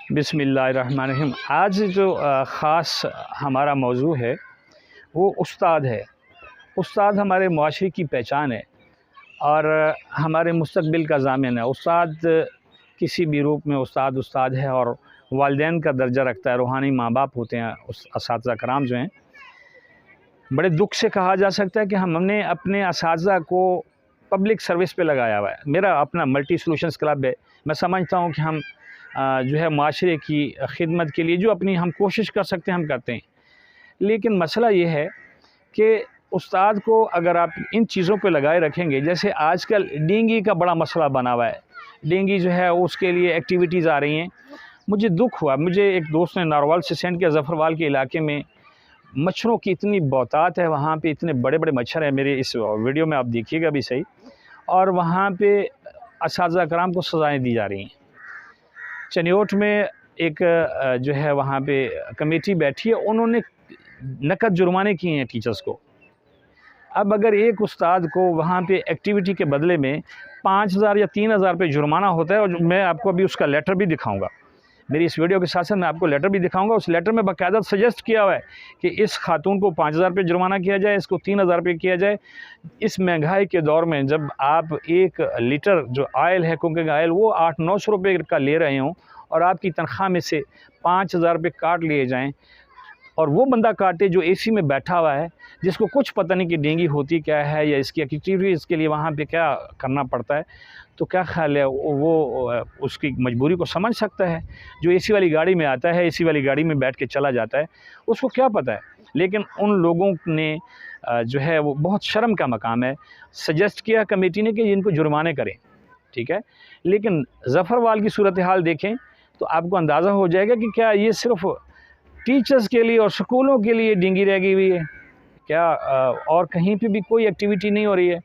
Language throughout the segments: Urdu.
بسم اللہ الرحمن الرحیم۔ آج جو خاص ہمارا موضوع ہے وہ استاد ہے۔ استاد ہمارے معاشرے کی پہچان ہے اور ہمارے مستقبل کا ضامن ہے۔ استاد کسی بھی روپ میں استاد ہے اور والدین کا درجہ رکھتا ہے، روحانی ماں باپ ہوتے ہیں اساتذہ کرام جو ہیں۔ بڑے دکھ سے کہا جا سکتا ہے کہ ہم نے اپنے اساتذہ کو پبلک سروس پہ لگایا ہوا ہے۔ میرا اپنا ملٹی سولوشنز کلب ہے، میں سمجھتا ہوں کہ ہم جو ہے معاشرے کی خدمت کے لیے جو اپنی ہم کوشش کر سکتے ہیں ہم کرتے ہیں، لیکن مسئلہ یہ ہے کہ استاد کو اگر آپ ان چیزوں پہ لگائے رکھیں گے، جیسے آج کل ڈینگی کا بڑا مسئلہ بنا ہوا ہے، ڈینگی جو ہے اس کے لیے ایکٹیویٹیز آ رہی ہیں۔ مجھے دکھ ہوا، مجھے ایک دوست نے ناروال سے سینڈ کیا، ظفروال کے علاقے میں مچھروں کی اتنی بہتات ہے، وہاں پہ اتنے بڑے بڑے مچھر ہیں، میرے اس ویڈیو میں آپ دیکھیے گا بھی صحیح، اور وہاں پہ اساتذہ کرام کو سزائیں دی جا رہی ہیں۔ چنیوٹ میں ایک جو ہے وہاں پہ کمیٹی بیٹھی ہے، انہوں نے نقد جرمانے کیے ہیں ٹیچرز کو۔ اب اگر ایک استاد کو وہاں پہ ایکٹیویٹی کے بدلے میں 5,000 یا 3,000 روپے جرمانہ ہوتا ہے، اور میں آپ کو ابھی اس کا لیٹر بھی دکھاؤں گا، میری اس ویڈیو کے ساتھ ساتھ میں آپ کو لیٹر بھی دکھاؤں گا۔ اس لیٹر میں باقاعدہ سجیسٹ کیا ہوا ہے کہ اس خاتون کو 5,000 روپے جرمانہ کیا جائے، اس کو 3,000 روپے کیا جائے۔ اس مہنگائی کے دور میں جب آپ ایک لیٹر جو آئل ہے، کوکنگ آئل، وہ 800-900 روپے کا لے رہے ہوں اور آپ کی تنخواہ میں سے 5,000 روپے کاٹ لیے جائیں، اور وہ بندہ کاٹے جو اے سی میں بیٹھا ہوا ہے، جس کو کچھ پتہ نہیں کہ ڈینگی ہوتی کیا ہے یا اس کی ایکٹیویٹی اس کے لیے وہاں پہ کیا کرنا پڑتا ہے، تو کیا خیال ہے وہ اس کی مجبوری کو سمجھ سکتا ہے؟ جو اے سی والی گاڑی میں آتا ہے، اے سی والی گاڑی میں بیٹھ کے چلا جاتا ہے، اس کو کیا پتہ ہے؟ لیکن ان لوگوں نے جو ہے وہ بہت شرم کا مقام ہے، سجیسٹ کیا کمیٹی نے کہ ان کو جرمانے کریں، ٹھیک ہے، لیکن ظفروال کی صورتحال دیکھیں تو آپ کو اندازہ ہو جائے گا کہ کیا یہ صرف ٹیچرز کے لیے اور سکولوں کے لیے ڈینگی رہ گئی ہوئی ہے، کیا اور کہیں پہ بھی کوئی ایکٹیویٹی نہیں ہو رہی ہے؟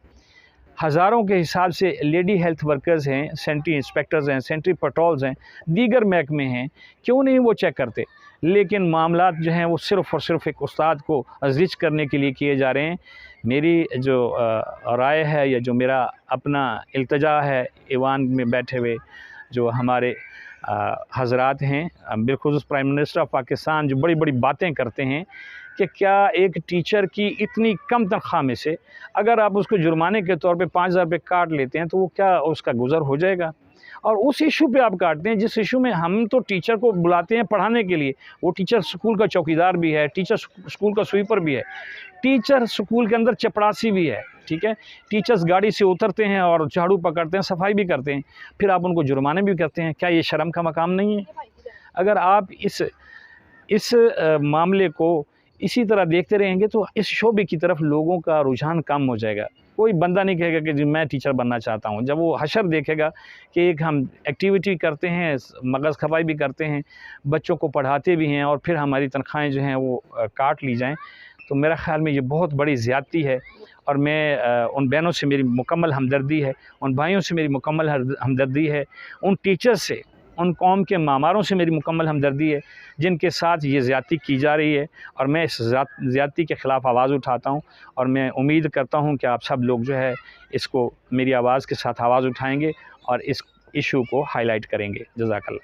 ہزاروں کے حساب سے لیڈی ہیلتھ ورکرز ہیں، سینٹری انسپیکٹرز ہیں، سینٹری پٹرولز ہیں، دیگر محکمے ہیں، کیوں نہیں وہ چیک کرتے؟ لیکن معاملات جو ہیں وہ صرف اور صرف ایک استاد کو ازرچ کرنے کے لیے کیے جا رہے ہیں۔ میری جو رائے ہے یا جو میرا اپنا التجا ہے ایوان میں بیٹھے ہوئے جو ہمارے حضرات ہیں، بالخصوص پرائم منسٹر آف پاکستان، جو بڑی بڑی باتیں کرتے ہیں کہ کیا ایک ٹیچر کی اتنی کم تنخواہ میں سے اگر آپ اس کو جرمانے کے طور پہ 5,000 روپے کاٹ لیتے ہیں تو وہ کیا اس کا گزر ہو جائے گا؟ اور اس ایشو پہ آپ کاٹتے ہیں جس ایشو میں ہم تو ٹیچر کو بلاتے ہیں پڑھانے کے لیے، وہ ٹیچر سکول کا چوکیدار بھی ہے، ٹیچر سکول کا سویپر بھی ہے، ٹیچر سکول کے اندر چپڑاسی بھی ہے، ٹھیک ہے، ٹیچرز گاڑی سے اترتے ہیں اور جھاڑو پکڑتے ہیں، صفائی بھی کرتے ہیں، پھر آپ ان کو جرمانے بھی کرتے ہیں۔ کیا یہ شرم کا مقام نہیں ہے؟ اگر آپ اس معاملے کو اسی طرح دیکھتے رہیں گے تو اس شعبے کی طرف لوگوں کا رجحان کم ہو جائے گا۔ کوئی بندہ نہیں کہے گا کہ جی میں ٹیچر بننا چاہتا ہوں۔ جب وہ حشر دیکھے گا کہ ایک ہم ایکٹیویٹی کرتے ہیں، مغز کھپائی بھی کرتے ہیں، بچوں کو پڑھاتے بھی ہیں، اور پھر ہماری تنخواہیں جو ہیں وہ کاٹ لی جائیں، تو میرا خیال میں یہ بہت بڑی زیادتی ہے۔ اور میں ان بہنوں سے میری مکمل ہمدردی ہے، ان بھائیوں سے میری مکمل ہمدردی ہے، ان ٹیچر سے، ان قوم کے معماروں سے میری مکمل ہمدردی ہے جن کے ساتھ یہ زیادتی کی جا رہی ہے، اور میں اس زیادتی کے خلاف آواز اٹھاتا ہوں، اور میں امید کرتا ہوں کہ آپ سب لوگ جو ہے اس کو میری آواز کے ساتھ آواز اٹھائیں گے اور اس ایشو کو ہائی لائٹ کریں گے۔ جزاک اللہ۔